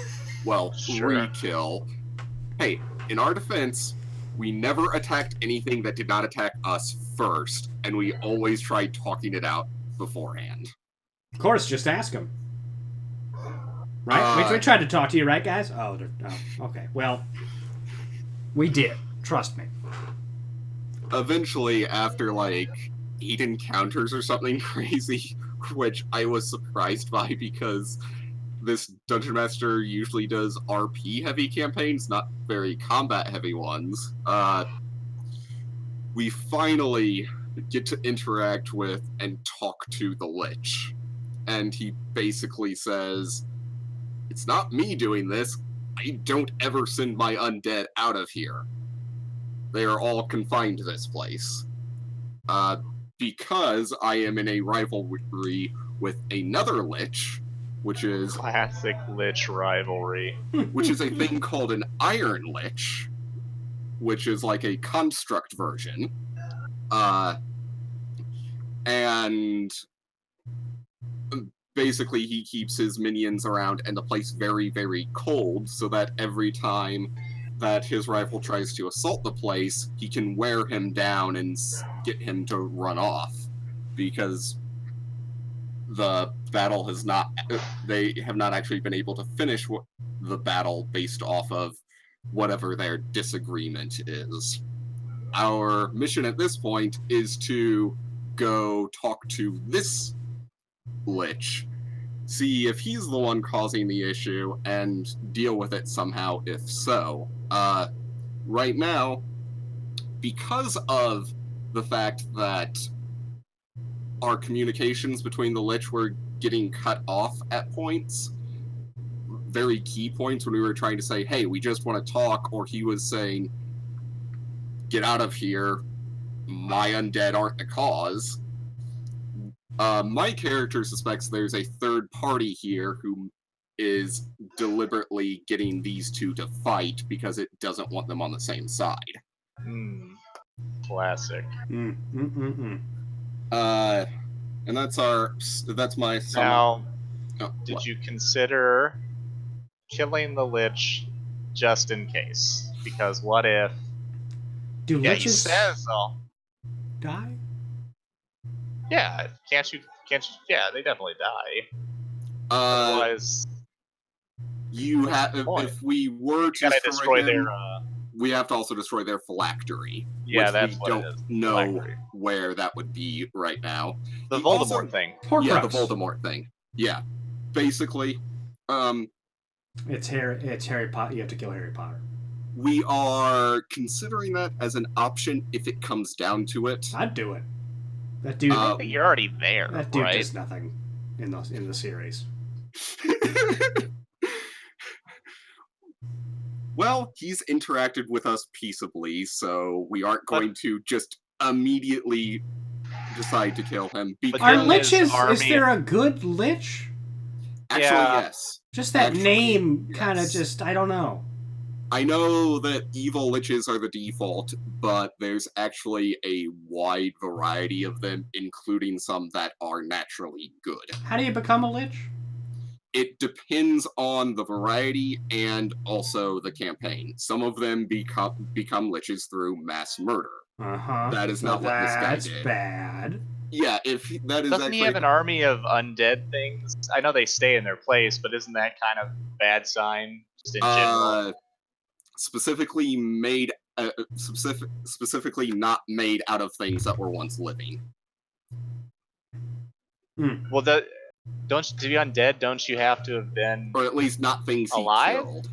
Well, Sure. re-kill. Hey, in our defense, we never attacked anything that did not attack us first, and we always tried talking it out beforehand. Of course, just ask them. Right? We tried to talk to you, right, guys? Oh, okay. Well, we did. Trust me. Eventually, after, like, 8 encounters or something crazy, which I was surprised by because this Dungeon Master usually does RP-heavy campaigns, not very combat-heavy ones, we finally get to interact with and talk to the Lich. And he basically says, "It's not me doing this. I don't ever send my undead out of here. They are all confined to this place. Because I am in a rivalry with another Lich, which is Classic Lich rivalry. which is a thing called an Iron Lich, which is like a construct version. And basically he keeps his minions around and the place very, very cold, so that every time that his rival tries to assault the place, he can wear him down and get him to run off, because the battle has not, they have not actually been able to finish the battle based off of whatever their disagreement is. Our mission at this point is to go talk to this Lich, see if he's the one causing the issue, and deal with it somehow if so. Right now, because of the fact that our communications between the Lich were getting cut off at points, very key points when we were trying to say, hey, we just want to talk, or he was saying, get out of here, my undead aren't the cause. My character suspects there's a third party here who is deliberately getting these two to fight because it doesn't want them on the same side. Classic. And that's my Now, oh, did what? you consider killing the Lich just in case? Because what if... Do Yeah, he liches says though. die? Yeah, can't you? Yeah, they definitely die. Otherwise, you have if we were to gotta destroy them, their. we have to also destroy their phylactery. Yeah, which that's we what don't it is. know Phylactery. where that would be right now. The He Voldemort also- thing. Yeah, the Horcrux. Voldemort thing. Yeah, basically, It's Harry Potter. You have to kill Harry Potter. we are considering that as an option if it comes down to it. I'd do it. That dude. I think you're already there, that dude right? does nothing in the series. Well, he's interacted with us peaceably, so we aren't going to just immediately decide to kill him. Because Are then his liches? Is army- there a good lich? actually, Yeah. yes. Just that Actually, name, kind of yes. just I don't know. I know that evil liches are the default, but there's actually a wide variety of them, including some that are naturally good. How do you become a lich? It depends on the variety and also the campaign. Some of them become liches through mass murder. That is not what this guy That's did. bad. Yeah, if that is Doesn't he actually have an army of undead things? I know they stay in their place, but isn't that kind of bad sign just in general? specifically made specifically not made out of things that were once living. Well, to be undead, don't you have to have been? Or at least not things he Alive? killed.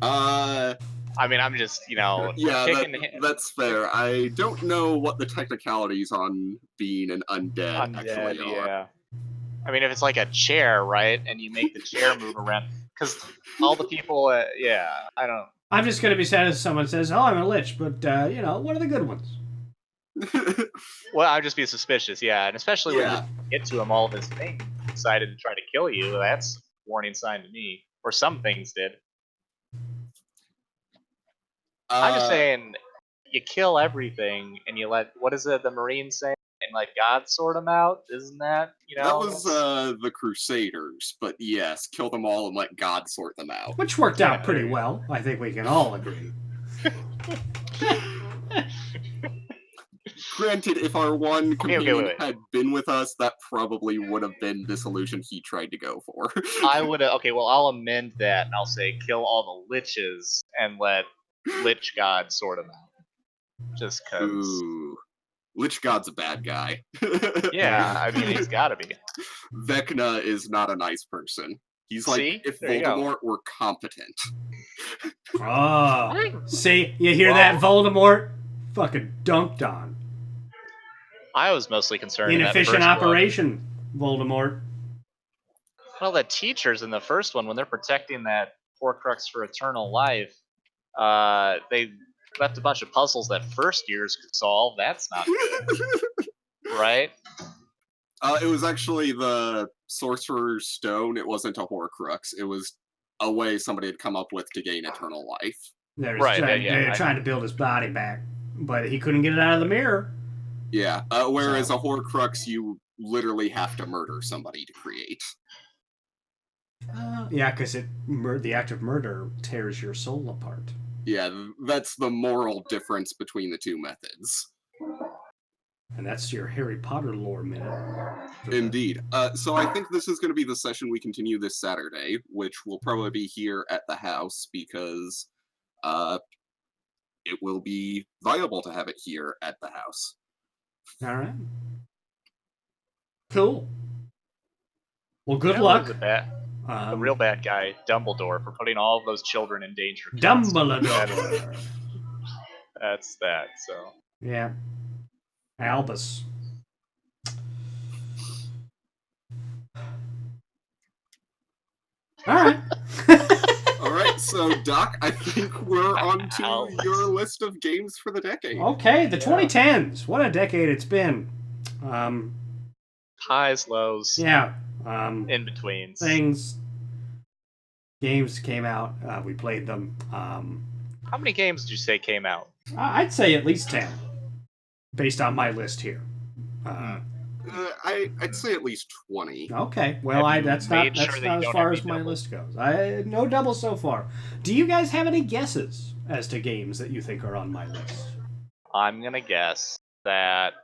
I mean, I'm just Yeah, that's fair. I don't know what the technicalities on being an undead actually are. I mean, if it's like a chair, right, and you make the chair move around, because all the people, I don't. I'm just gonna be sad if someone says, "Oh, I'm a lich," but what are the good ones? Well, I'd just be suspicious, yeah, and especially when you get to him, all of his things decided to try to kill you. That's a warning sign to me, or some things did. I'm just saying, you kill everything and you let the Marines say, and let God sort them out. Isn't that That was the Crusaders, but yes, kill them all and let God sort them out. Which worked out pretty well. I think we can all agree. Granted, if our one companion had been with us, that probably would have been the solution he tried to go for. I would have. Okay, well, I'll amend that and I'll say kill all the liches and let Lich God sort them out. Just because. Ooh. Lich God's a bad guy. Yeah, I mean, he's gotta be. Vecna is not a nice person. He's like if Voldemort were competent. Oh, see, you hear that, Voldemort? Fucking dunked on. I was mostly concerned. Inefficient operation, Voldemort. Well, the teachers in the first one, when they're protecting that Horcrux for eternal life, they left a bunch of puzzles that first years could solve. That's not good. Right? It was actually the Sorcerer's Stone. It wasn't a Horcrux. It was a way somebody had come up with to gain eternal life. They're trying to build his body back, but he couldn't get it out of the mirror. Yeah, whereas a Horcrux, you literally have to murder somebody to create. Yeah, because the act of murder tears your soul apart. Yeah, that's the moral difference between the two methods. And that's your Harry Potter lore minute. Indeed. So I think this is going to be the session we continue this Saturday, which will probably be here at the house because it will be viable to have it here at the house. All right. Cool. Well, good luck. The real bad guy, Dumbledore, for putting all of those children in danger. Dumbledore. That's that, so. Yeah. Albus. All right. All right, so Doc, I think we're on to your list of games for the decade. Okay, the 2010s. What a decade it's been. Highs, lows. Yeah. In betweens. Games came out. We played them. How many games did you say came out? I'd say at least 10, based on my list here. I'd say at least 20. Okay, well, that's not as far as my list goes. No doubles so far. Do you guys have any guesses as to games that you think are on my list? I'm gonna guess that.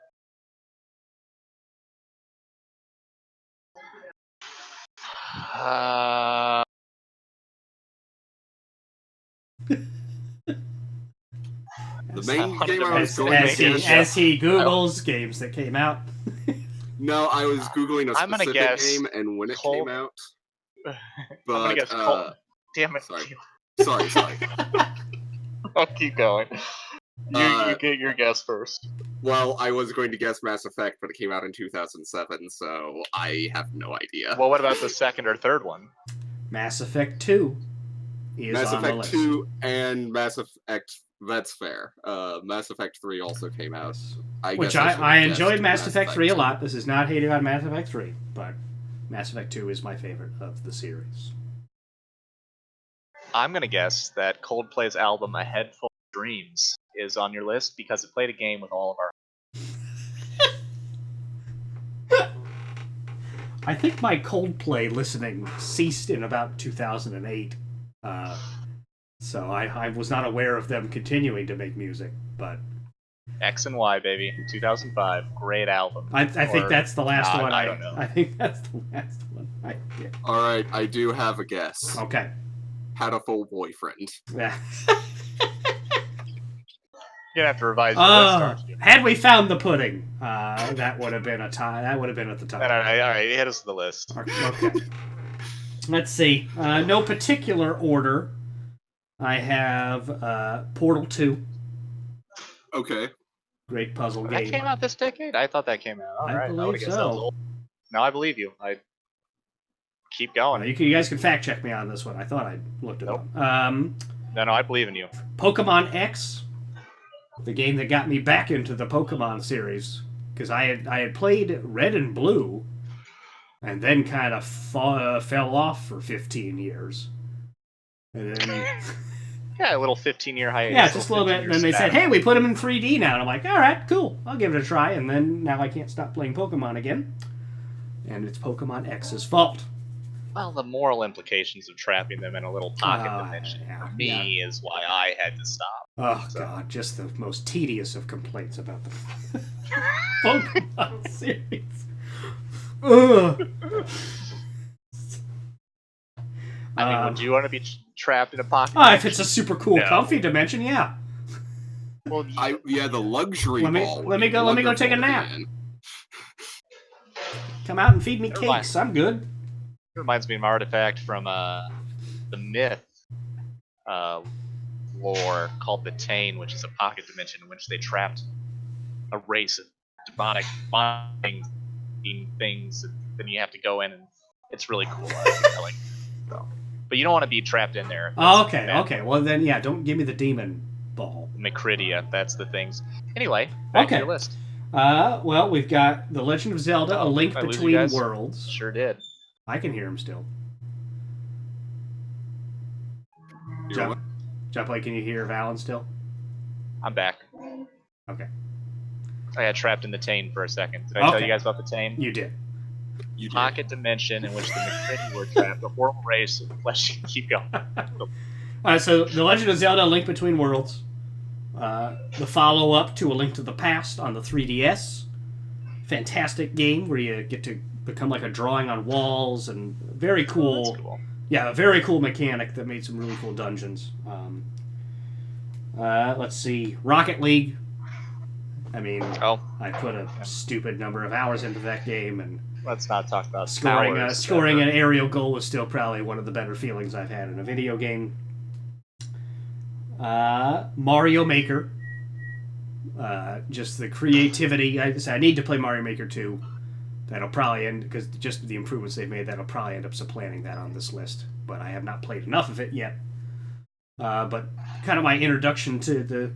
The main game I was going as he Googles games that came out. No, I was Googling a specific game and when it came out. But, I'm gonna guess Colt. Damn it. Sorry. I'll keep going. You get your guess first. Well, I was going to guess Mass Effect, but it came out in 2007, so I have no idea. Well, what about the second or third one? Mass Effect 2 is Mass on Effect the list. 2 and Mass Effect, that's fair. Mass Effect 3 also came out. I enjoyed Mass Effect 3 a lot. This is not hating on Mass Effect 3, but Mass Effect 2 is my favorite of the series. I'm going to guess that Coldplay's album A Head Full of Dreams is on your list because it played a game with all of our... I think my Coldplay listening ceased in about 2008. So I was not aware of them continuing to make music, but... X and Y, baby. 2005. Great album. I think that's the last one. I don't know. I think that's the last one. Alright, I do have a guess. Okay. Had a full boyfriend. Yeah. You're gonna have to revise your list. Had we found the pudding, that would have been a tie. That would have been at the top. All right, hit us with the list. Okay. Let's see. No particular order. I have Portal 2. Okay. Great puzzle game. That came out this decade? I thought that came out. All right. I believe so. No, I believe you. keep going. You guys can fact check me on this one. I thought I looked it up. No, I believe in you. Pokemon X, the game that got me back into the Pokemon series, because I had played Red and Blue, and then kind of fell off for 15 years, and then yeah, a little 15-year hiatus. Yeah, just a little bit. And then they said, "Hey, we put them in 3D now," and I'm like, "All right, cool. I'll give it a try." And then now I can't stop playing Pokemon again, and it's Pokemon X's fault. Well, the moral implications of trapping them in a little pocket dimension for me is why I had to stop. Oh, God, just the most tedious of complaints about the Pokemon series. Ugh. I mean, would you want to be trapped in a pocket? If it's a super cool, comfy dimension, yeah. Well, the luxury ball. Let me go take a nap. Come out and feed me cakes. I'm good. It reminds me of an artifact from the Myth lore called the Tane, which is a pocket dimension in which they trapped a race of demonic bonding things. And then you have to go in, and it's really cool. But you don't want to be trapped in there. Oh, okay. Well, then, don't give me the demon ball. Macridia, that's the things. Anyway, back to your list. Well, we've got The Legend of Zelda: A Link Between Worlds. Sure did. I can hear him still. Jump Lake, can you hear Valan still? I'm back. Okay. I got trapped in the Tane for a second. Did I tell you guys about the Tane? You did. Pocket dimension in which the McCritty were trapped, a horrible race of flesh. Keep going. So, The Legend of Zelda: A Link Between Worlds. The follow-up to A Link to the Past on the 3DS. Fantastic game where you get to become like a drawing on walls, and very cool. Oh, that's cool. Yeah, a very cool mechanic that made some really cool dungeons. Let's see. Rocket League. I mean, I put a stupid number of hours into that game, and let's not talk about scoring an aerial goal was still probably one of the better feelings I've had in a video game. Mario Maker. Just the creativity. I need to play Mario Maker 2. That'll probably end, because just the improvements they've made, that'll probably end up supplanting that on this list. But I have not played enough of it yet. But kind of my introduction to the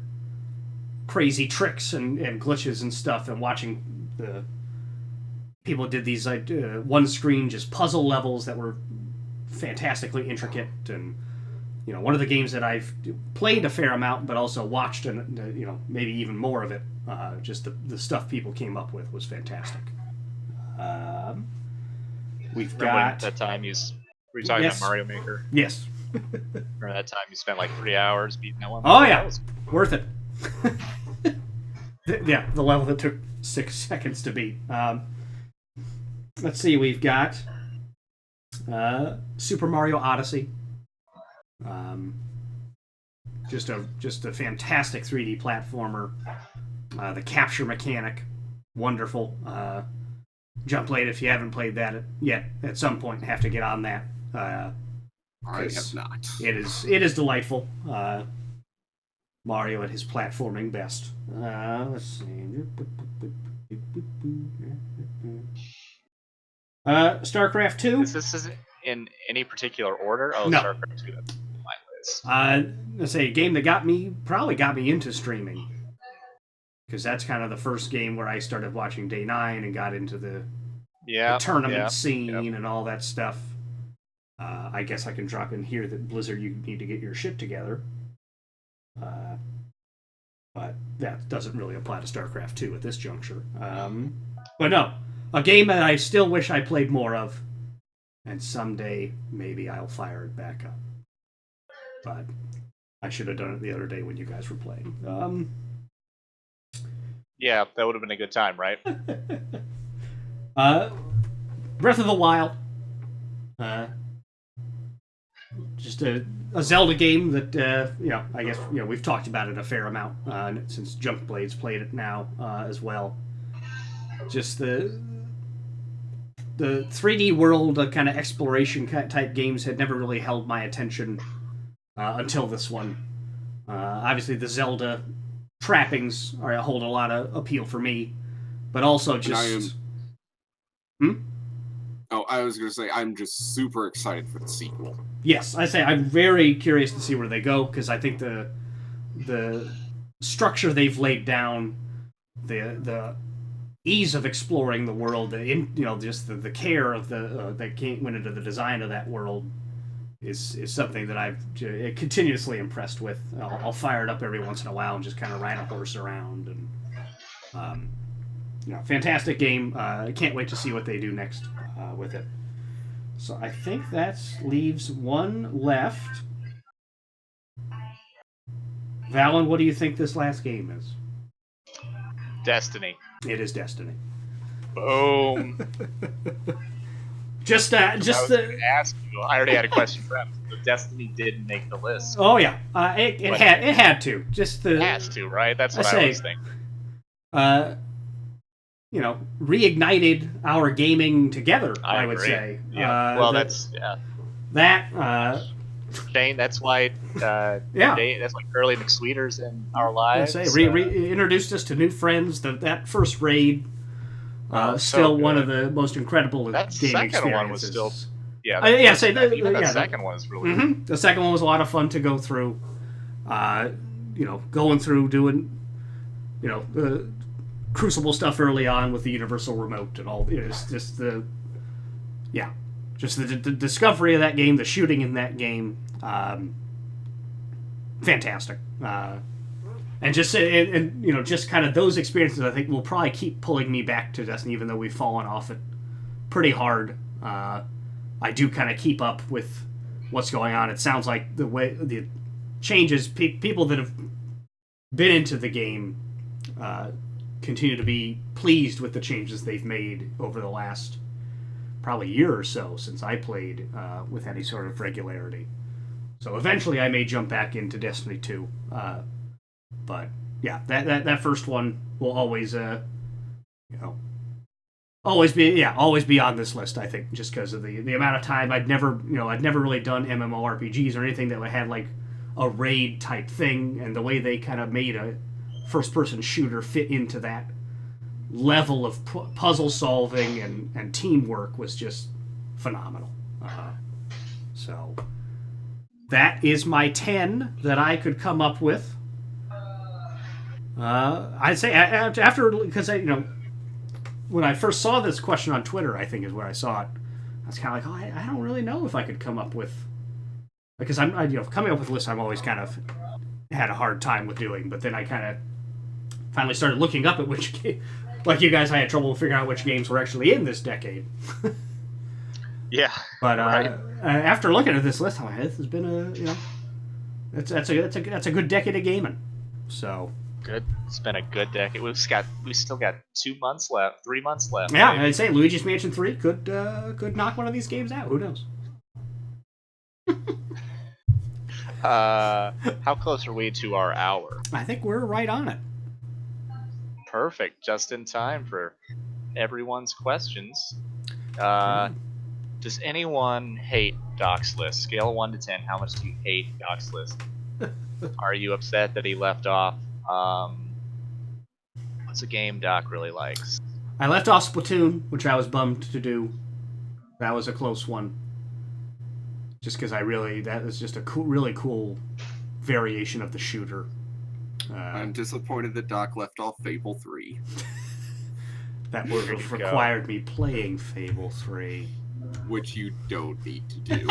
crazy tricks and glitches and stuff, and watching the people did these one screen just puzzle levels that were fantastically intricate, and one of the games that I've played a fair amount, but also watched, and maybe even more of it. Just the stuff people came up with was fantastic. We've got that time were you talking about Mario Maker? Yes. Remember that time you spent like 3 hours beating that one? Oh yeah, worth it. Yeah, the level that took 6 seconds to beat. Let's see, we've got Super Mario Odyssey. Just a fantastic 3D platformer. The capture mechanic, wonderful. Jump Late, if you haven't played that yet, at some point have to get on that. I have not. It is delightful. Mario at his platforming best. Let's see. StarCraft 2. Is this in any particular order? Oh, no. StarCraft 2. That's my list. Let's say a game that probably got me into streaming. Because that's kind of the first game where I started watching Day 9 and got into the tournament scene and all that stuff. I guess I can drop in here that Blizzard, you need to get your shit together. But that doesn't really apply to StarCraft 2 at this juncture. But no, a game that I still wish I played more of, and someday maybe I'll fire it back up. But I should have done it the other day when you guys were playing. Yeah, that would have been a good time, right? Breath of the Wild. Just a Zelda game that, I guess, we've talked about it a fair amount since Junk Blade's played it now as well. Just the 3D world kind of exploration type games had never really held my attention until this one. Obviously, the Zelda trappings hold a lot of appeal for me, but also just... Oh, I was going to say, I'm just super excited for the sequel. Yes, I say I'm very curious to see where they go, because I think the structure they've laid down, the ease of exploring the world, just the care of that went into the design of that world is something that I've continuously impressed with. I'll fire it up every once in a while and just kind of ride a horse around, and fantastic game. I can't wait to see what they do next with it. So I think that leaves one left. Valan, what do you think this last game is? Destiny. It is Destiny. Boom. Just I was going to ask you. I already had a question for him. So Destiny didn't make the list. Oh yeah, it had to. It has to, right? That's what I was thinking. Reignited our gaming together. I would agree. say. Yeah. That. Shane, that's why. That's why Curly McSweeter's in our lives. Introduced us to new friends. That first raid. Still one of the most incredible gaming experiences. That second one was still. The second one was really. Mm-hmm. The second one was a lot of fun to go through. Going through doing, the Crucible stuff early on with the Universal Remote and all. It's just the discovery of that game, the shooting in that game, fantastic. And just kind of those experiences, I think, will probably keep pulling me back to Destiny, even though we've fallen off it pretty hard. I do kind of keep up with what's going on. It sounds like the way the changes, people that have been into the game continue to be pleased with the changes they've made over the last probably year or so since I played with any sort of regularity. So eventually I may jump back into Destiny 2. But yeah, that first one will always always be on this list, I think, just because of the amount of time I'd never really done MMORPGs or anything that had like a raid type thing, and the way they kind of made a first person shooter fit into that level of puzzle solving and teamwork was just phenomenal. So that is my 10 that I could come up with. I'd say after, because when I first saw this question on Twitter, I think is where I saw it. I was kind of like, I don't really know if I could come up with, because coming up with lists I'm always kind of had a hard time with doing. But then I kind of finally started looking up at which, like you guys, I had trouble figuring out which games were actually in this decade. Yeah. But after looking at this list, I'm like, this has been that's a good decade of gaming. So. Good. It's been a good decade. We still got 2 months left, 3 months left. Yeah, right? I'd say Luigi's Mansion 3 could knock one of these games out. Who knows? How close are we to our hour? I think we're right on it. Perfect. Just in time for everyone's questions. Does anyone hate Doc's list? Scale of 1 to 10. How much do you hate Doc's list? Are you upset that he left off? What's a game Doc really likes? I left off Splatoon, which I was bummed to do. That was a close one. Just because that was just a really cool variation of the shooter. I'm disappointed that Doc left off Fable 3. That would have required me playing Fable 3. Which you don't need to do.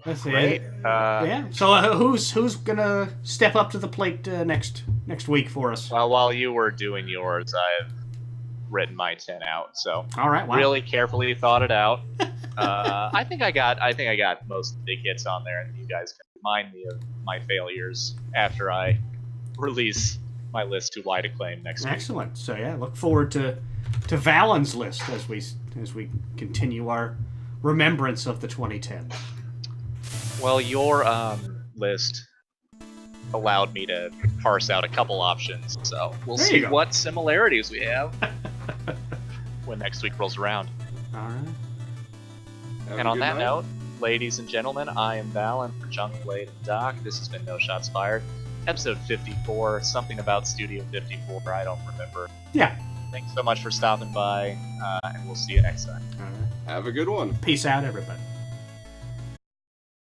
That's it. Yeah. So who's gonna step up to the plate next week for us? Well, while you were doing yours, I've written my 10 out. So all right, wow. Really carefully thought it out. I think I got most of the big hits on there, and you guys can remind me of my failures after I release my list to wide acclaim next week. Excellent. So yeah, look forward to Valan's list as we continue our remembrance of the 2010s. Well, your list allowed me to parse out a couple options, so we'll see what similarities we have when next week rolls around. All right. And on that note, ladies and gentlemen, I am Valan for Junkblade and Doc. This has been No Shots Fired. episode 54, something about Studio 54, I don't remember. Yeah. Thanks so much for stopping by, and we'll see you next time. All right. Have a good one. Peace out, everybody.